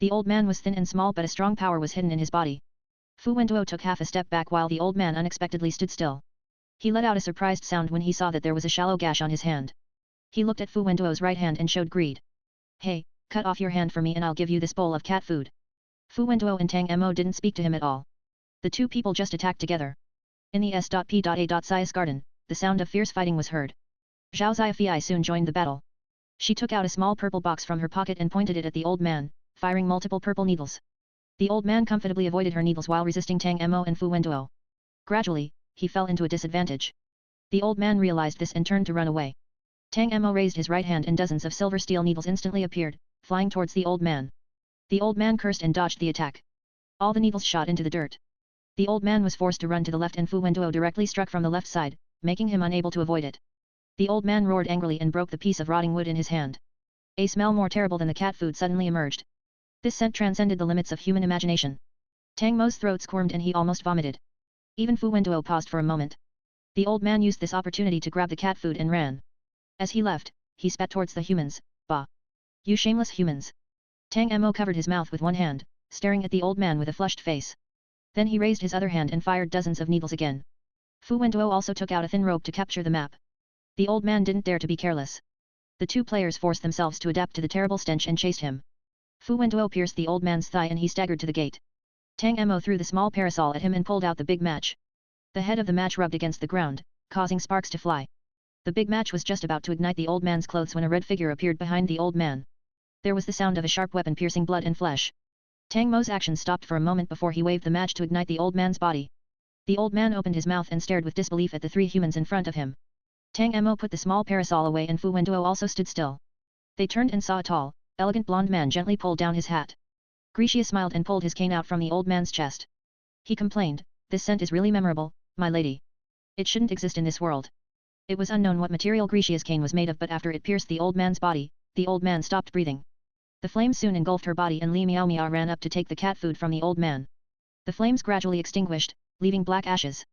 The old man was thin and small, but a strong power was hidden in his body. Fu Wenduo took half a step back while the old man unexpectedly stood still. He let out a surprised sound when he saw that there was a shallow gash on his hand. He looked at Fu Wenduo's right hand and showed greed. Hey, cut off your hand for me and I'll give you this bowl of cat food. Fu Wenduo and Tang Mo didn't speak to him at all. The two people just attacked together. In the S.P.A.Sias garden, the sound of fierce fighting was heard. Zhao Ziafei soon joined the battle. She took out a small purple box from her pocket and pointed it at the old man, firing multiple purple needles. The old man comfortably avoided her needles while resisting Tang Mo and Fu Wenduo. Gradually, he fell into a disadvantage. The old man realized this and turned to run away. Tang Mo raised his right hand and dozens of silver steel needles instantly appeared, flying towards the old man. The old man cursed and dodged the attack. All the needles shot into the dirt. The old man was forced to run to the left and Fu Wenduo directly struck from the left side, making him unable to avoid it. The old man roared angrily and broke the piece of rotting wood in his hand. A smell more terrible than the cat food suddenly emerged. This scent transcended the limits of human imagination. Tang Mo's throat squirmed and he almost vomited. Even Fu Wenduo paused for a moment. The old man used this opportunity to grab the cat food and ran. As he left, he spat towards the humans. Bah! You shameless humans! Tang Mo covered his mouth with one hand, staring at the old man with a flushed face. Then he raised his other hand and fired dozens of needles again. Fu Wenduo also took out a thin rope to capture the map. The old man didn't dare to be careless. The two players forced themselves to adapt to the terrible stench and chased him. Fu Wenduo pierced the old man's thigh and he staggered to the gate. Tang Mo threw the small parasol at him and pulled out the big match. The head of the match rubbed against the ground, causing sparks to fly. The big match was just about to ignite the old man's clothes when a red figure appeared behind the old man. There was the sound of a sharp weapon piercing blood and flesh. Tang Mo's action stopped for a moment before he waved the match to ignite the old man's body. The old man opened his mouth and stared with disbelief at the three humans in front of him. Tang Mo put the small parasol away and Fu Wenduo also stood still. They turned and saw a tall, elegant blonde man gently pull down his hat. Grisha smiled and pulled his cane out from the old man's chest. He complained, "This scent is really memorable, my lady. It shouldn't exist in this world." It was unknown what material Grisha's cane was made of, but after it pierced the old man's body, the old man stopped breathing. The flames soon engulfed her body and Li Miao Miao ran up to take the cat food from the old man. The flames gradually extinguished, leaving black ashes.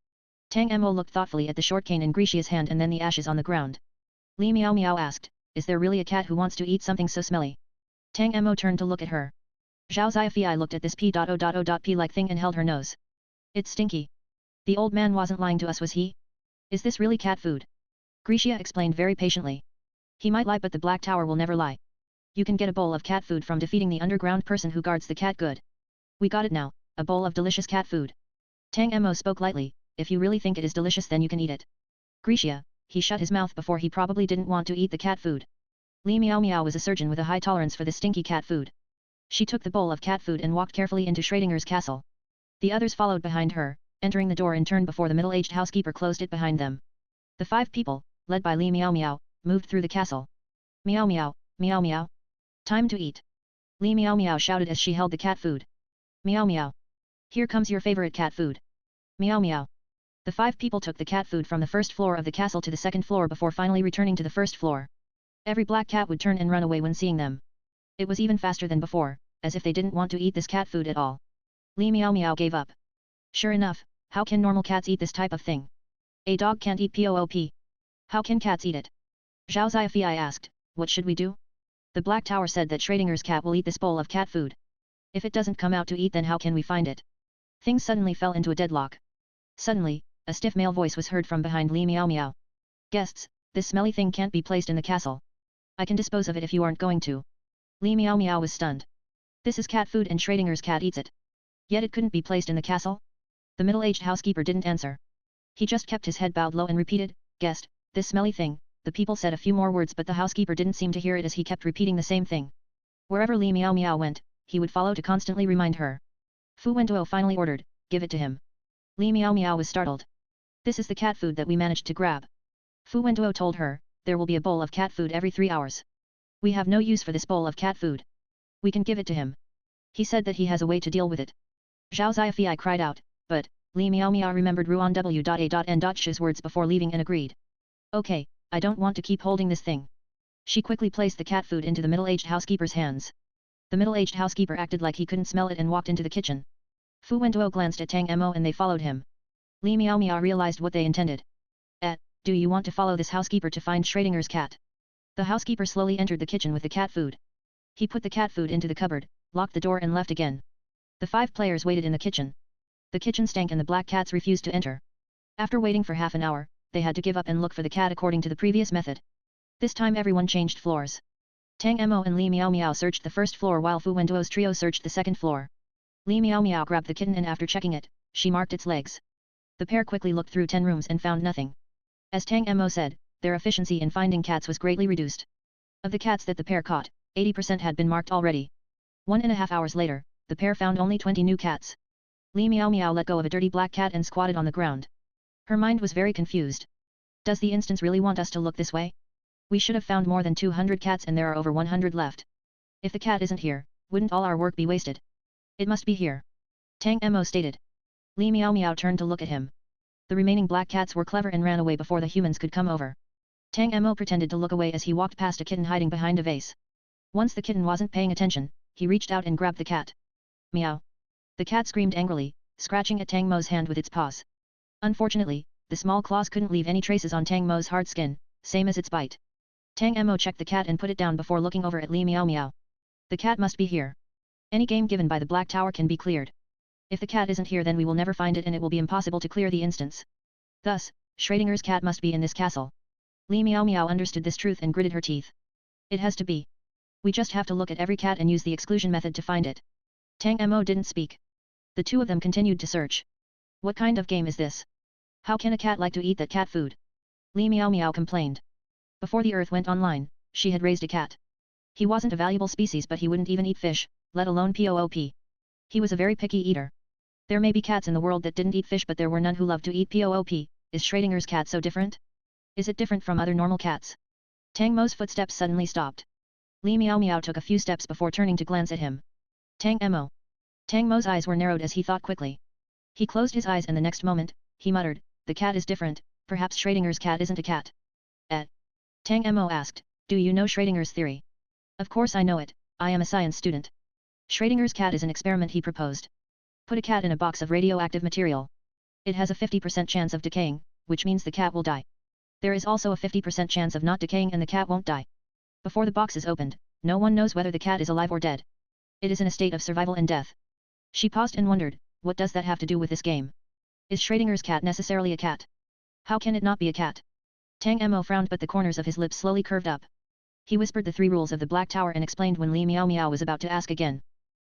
Tang Mo looked thoughtfully at the short cane in Grisha's hand and then the ashes on the ground. Li Miao Miao asked, "Is there really a cat who wants to eat something so smelly?" Tang Mo turned to look at her. Zhao Ziafei looked at this P.O.like thing and held her nose. "It's stinky. The old man wasn't lying to us, was he? Is this really cat food?" Grisha explained very patiently. "He might lie, but the Black Tower will never lie. You can get a bowl of cat food from defeating the underground person who guards the cat good. We got it now, a bowl of delicious cat food." Tang Mo spoke lightly, "If you really think it is delicious then you can eat it." Grisha, he shut his mouth before he probably didn't want to eat the cat food. Li Miao Miao was a surgeon with a high tolerance for the stinky cat food. She took the bowl of cat food and walked carefully into Schrodinger's castle. The others followed behind her, entering the door in turn before the middle-aged housekeeper closed it behind them. The 5 people, led by Li Miao Miao, moved through the castle. "Miao Miao, Miao Miao. Time to eat." Li Miao Miao shouted as she held the cat food. "Miao Miao. Here comes your favorite cat food. Miao Miao." The 5 people took the cat food from the first floor of the castle to the second floor before finally returning to the first floor. Every black cat would turn and run away when seeing them. It was even faster than before, as if they didn't want to eat this cat food at all. Li Miao Miao gave up. Sure enough, how can normal cats eat this type of thing? A dog can't eat POOP. How can cats eat it? Zhao Ziafei asked, "What should we do?" The Black Tower said that Schrodinger's cat will eat this bowl of cat food. If it doesn't come out to eat, then how can we find it? Things suddenly fell into a deadlock. Suddenly, a stiff male voice was heard from behind Li Miao Miao. "Guests, this smelly thing can't be placed in the castle. I can dispose of it if you aren't going to." Li Miao Miao was stunned. This is cat food and Schrodinger's cat eats it. Yet it couldn't be placed in the castle? The middle-aged housekeeper didn't answer. He just kept his head bowed low and repeated, "Guest, this smelly thing." The people said a few more words, but the housekeeper didn't seem to hear it as he kept repeating the same thing. Wherever Li Miao Miao went, he would follow to constantly remind her. Fu Wenduo finally ordered, "Give it to him." Li Miao Miao was startled. "This is the cat food that we managed to grab." Fu Wenduo told her, "There will be a bowl of cat food every 3 hours. We have no use for this bowl of cat food. We can give it to him. He said that he has a way to deal with it." Zhao Ziafei cried out, but Li Miao Miao remembered Ruan W.A.N.Sh's words before leaving and agreed. "Okay, I don't want to keep holding this thing." She quickly placed the cat food into the middle-aged housekeeper's hands. The middle-aged housekeeper acted like he couldn't smell it and walked into the kitchen. Fu Wenduo glanced at Tang Mo and they followed him. Li Miao Miao realized what they intended. Do you want to follow this housekeeper to find Schrodinger's cat?" The housekeeper slowly entered the kitchen with the cat food. He put the cat food into the cupboard, locked the door and left again. The 5 players waited in the kitchen. The kitchen stank and the black cats refused to enter. After waiting for half an hour, they had to give up and look for the cat according to the previous method. This time everyone changed floors. Tang Mo and Li Miao Miao searched the first floor while Fu Wenduo's trio searched the second floor. Li Miao Miao grabbed the kitten and after checking it, she marked its legs. The pair quickly looked through 10 rooms and found nothing. As Tang Mo said, their efficiency in finding cats was greatly reduced. Of the cats that the pair caught, 80% had been marked already. 1.5 hours later, the pair found only 20 new cats. Li Miao Miao let go of a dirty black cat and squatted on the ground. Her mind was very confused. Does the instance really want us to look this way? We should have found more than 200 cats and there are over 100 left. If the cat isn't here, wouldn't all our work be wasted? It must be here. Tang Mo stated. Li Miao Miao turned to look at him. The remaining black cats were clever and ran away before the humans could come over. Tang Mo pretended to look away as he walked past a kitten hiding behind a vase. Once the kitten wasn't paying attention, he reached out and grabbed the cat. Meow. The cat screamed angrily, scratching at Tang Mo's hand with its paws. Unfortunately, the small claws couldn't leave any traces on Tang Mo's hard skin, same as its bite. Tang Mo checked the cat and put it down before looking over at Li Miao Miao. The cat must be here. Any game given by the Black Tower can be cleared. If the cat isn't here then we will never find it and it will be impossible to clear the instance. Thus, Schrödinger's cat must be in this castle. Li Miao Miao understood this truth and gritted her teeth. It has to be. We just have to look at every cat and use the exclusion method to find it. Tang Mo didn't speak. The two of them continued to search. What kind of game is this? How can a cat like to eat that cat food? Li Miao Miao complained. Before the Earth went online, she had raised a cat. He wasn't a valuable species but he wouldn't even eat fish, let alone poop. He was a very picky eater. There may be cats in the world that didn't eat fish but there were none who loved to eat poop. Is Schrödinger's cat so different? Is it different from other normal cats? Tang Mo's footsteps suddenly stopped. Li Miao Miao took a few steps before turning to glance at him. Tang Mo. Tang Mo's eyes were narrowed as he thought quickly. He closed his eyes and the next moment, he muttered, the cat is different, perhaps Schrödinger's cat isn't a cat. Tang Mo asked, do you know Schrödinger's theory? Of course I know it, I am a science student. Schrödinger's cat is an experiment he proposed. Put a cat in a box of radioactive material. It has a 50% chance of decaying, which means the cat will die. There is also a 50% chance of not decaying and the cat won't die. Before the box is opened, no one knows whether the cat is alive or dead. It is in a state of survival and death. She paused and wondered, what does that have to do with this game? Is Schrödinger's cat necessarily a cat? How can it not be a cat? Tang Mo frowned but the corners of his lips slowly curved up. He whispered the 3 rules of the Black Tower and explained when Li Miao Miao was about to ask again.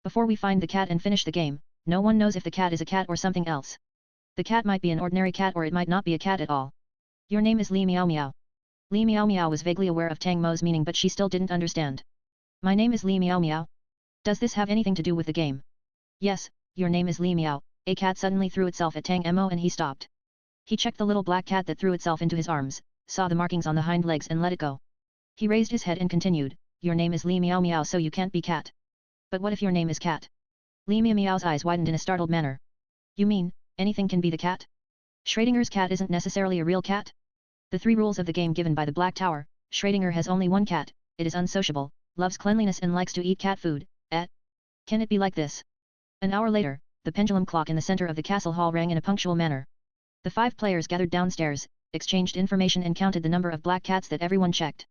Before we find the cat and finish the game, no one knows if the cat is a cat or something else. The cat might be an ordinary cat or it might not be a cat at all. Your name is Li Miao Miao. Li Miao Miao was vaguely aware of Tang Mo's meaning but she still didn't understand. My name is Li Miao Miao. Does this have anything to do with the game? Yes, your name is Li Miao. A cat suddenly threw itself at Tang Mo and he stopped. He checked the little black cat that threw itself into his arms, saw the markings on the hind legs and let it go. He raised his head and continued, your name is Li Miao Miao so you can't be cat. But what if your name is cat? Li Miao Miao's eyes widened in a startled manner. You mean, anything can be the cat? Schrödinger's cat isn't necessarily a real cat? The 3 rules of the game given by the Black Tower, Schrödinger has only one cat, it is unsociable, loves cleanliness and likes to eat cat food, Can it be like this? An hour later, the pendulum clock in the center of the castle hall rang in a punctual manner. The 5 players gathered downstairs, exchanged information and counted the number of black cats that everyone checked.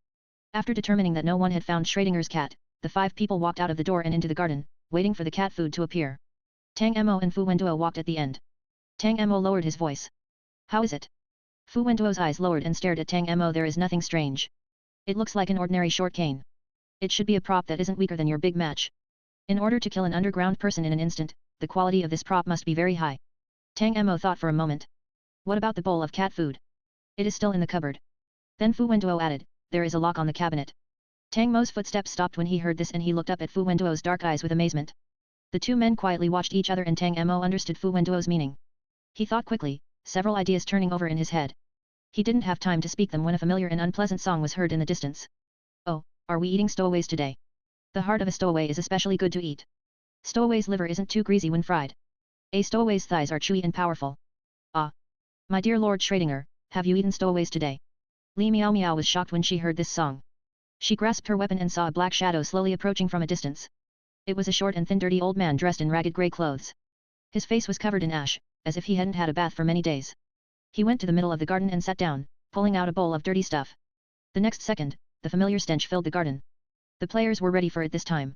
After determining that no one had found Schrödinger's cat, the 5 people walked out of the door and into the garden, waiting for the cat food to appear. Tang Mo and Fu Wenduo walked at the end. Tang Mo lowered his voice. How is it? Fu Wenduo's eyes lowered and stared at Tang Mo. There is nothing strange. It looks like an ordinary short cane. It should be a prop that isn't weaker than your big match. In order to kill an underground person in an instant, the quality of this prop must be very high. Tang Mo thought for a moment. What about the bowl of cat food? It is still in the cupboard. Then Fu Wenduo added, there is a lock on the cabinet. Tang Mo's footsteps stopped when he heard this and he looked up at Fu Wenduo's dark eyes with amazement. The 2 men quietly watched each other and Tang Mo understood Fu Wenduo's meaning. He thought quickly, several ideas turning over in his head. He didn't have time to speak them when a familiar and unpleasant song was heard in the distance. Oh, are we eating stowaways today? The heart of a stowaway is especially good to eat. Stowaway's liver isn't too greasy when fried. A stowaway's thighs are chewy and powerful. Ah! My dear Lord Schrödinger, have you eaten stowaways today? Li Miao Miao was shocked when she heard this song. She grasped her weapon and saw a black shadow slowly approaching from a distance. It was a short and thin dirty old man dressed in ragged grey clothes. His face was covered in ash, as if he hadn't had a bath for many days. He went to the middle of the garden and sat down, pulling out a bowl of dirty stuff. The next second, the familiar stench filled the garden. The players were ready for it this time.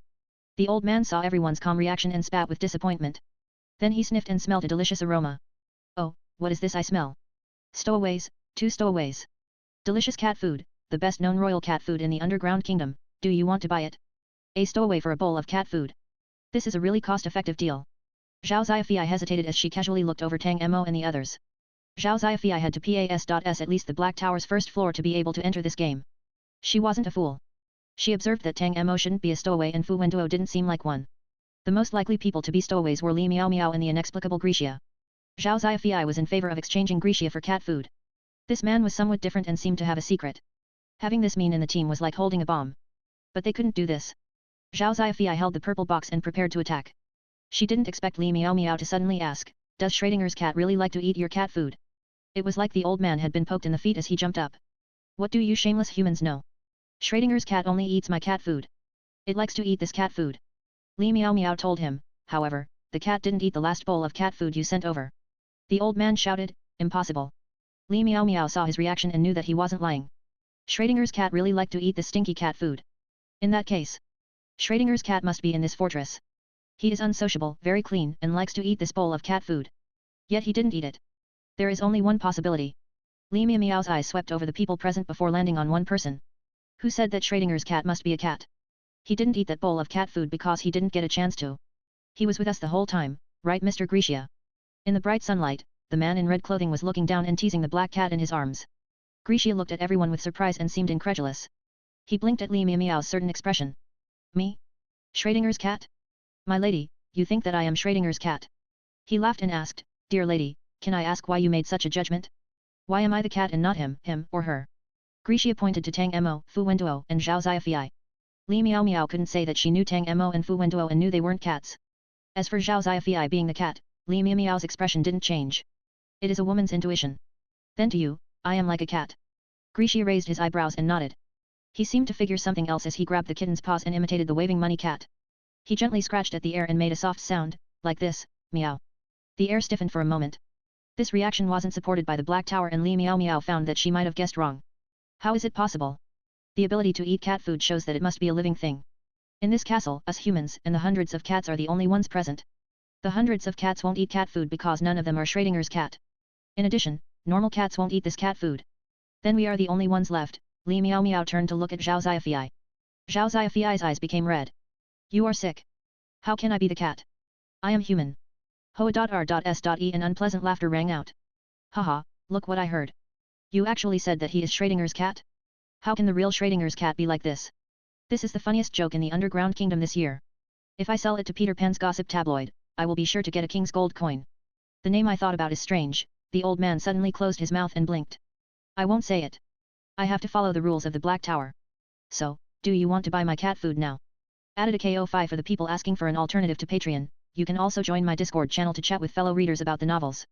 The old man saw everyone's calm reaction and spat with disappointment. Then he sniffed and smelled a delicious aroma. Oh, what is this I smell? Stowaways, 2 stowaways. Delicious cat food, the best known royal cat food in the underground kingdom, do you want to buy it? A stowaway for a bowl of cat food. This is a really cost-effective deal. Zhao Xiaofei hesitated as she casually looked over Tang Mo and the others. Zhao Xiaofei had to pass at least the Black Tower's first floor to be able to enter this game. She wasn't a fool. She observed that Tang Mo shouldn't be a stowaway and Fu Wenduo didn't seem like one. The most likely people to be stowaways were Li Miao Miao and the inexplicable Grisha. Zhao Xiaofei was in favor of exchanging Grisha for cat food. This man was somewhat different and seemed to have a secret. Having this mean in the team was like holding a bomb. But they couldn't do this. Zhao Xiaofei held the purple box and prepared to attack. She didn't expect Li Miao Miao to suddenly ask, "Does Schrodinger's cat really like to eat your cat food?" It was like the old man had been poked in the feet as he jumped up. "What do you shameless humans know? Schrodinger's cat only eats my cat food. It likes to eat this cat food." Li Miao Miao told him, however, "The cat didn't eat the last bowl of cat food you sent over." The old man shouted, "Impossible." Li Miao Miao saw his reaction and knew that he wasn't lying. Schrodinger's cat really liked to eat the stinky cat food. In that case, Schrodinger's cat must be in this fortress. He is unsociable, very clean, and likes to eat this bowl of cat food. Yet he didn't eat it. There is only one possibility. Li Miao Miao's eyes swept over the people present before landing on one person. Who said that Schrodinger's cat must be a cat? He didn't eat that bowl of cat food because he didn't get a chance to. He was with us the whole time, right Mr. Grisha? In the bright sunlight, the man in red clothing was looking down and teasing the black cat in his arms. Grisha looked at everyone with surprise and seemed incredulous. He blinked at Li Miao Miao's certain expression. "Me? Schrodinger's cat? My lady, you think that I am Schrodinger's cat?" He laughed and asked, "Dear lady, can I ask why you made such a judgment? Why am I the cat and not him or her?" Grisha pointed to Tang Mo, Fu Wenduo and Zhao Xiaofei. Li Miao Miao couldn't say that she knew Tang Mo and Fu Wenduo and knew they weren't cats. As for Zhao Xiaofei being the cat, Li Miao Miao's expression didn't change. It is a woman's intuition. Then to you, I am like a cat. Grisha raised his eyebrows and nodded. He seemed to figure something else as he grabbed the kitten's paws and imitated the waving money cat. He gently scratched at the air and made a soft sound, like this, meow. The air stiffened for a moment. This reaction wasn't supported by the Black Tower and Li Miao Miao found that she might have guessed wrong. How is it possible? The ability to eat cat food shows that it must be a living thing. In this castle, us humans and the hundreds of cats are the only ones present. The hundreds of cats won't eat cat food because none of them are Schrodinger's cat. In addition, normal cats won't eat this cat food. Then we are the only ones left. Li Miao Miao turned to look at Zhao Xiaofei. Zhao Xiaofei's eyes became red. "You are sick. How can I be the cat? I am human." Hoa.r.s.e and unpleasant laughter rang out. "Haha, look what I heard. You actually said that he is Schrodinger's cat? How can the real Schrodinger's cat be like this? This is the funniest joke in the underground kingdom this year. If I sell it to Peter Pan's gossip tabloid, I will be sure to get a king's gold coin. The name I thought about is strange." The old man suddenly closed his mouth and blinked. "I won't say it. I have to follow the rules of the Black Tower. So, do you want to buy my cat food now?" Added a KO5 for the people asking for an alternative to Patreon. You can also join my Discord channel to chat with fellow readers about the novels.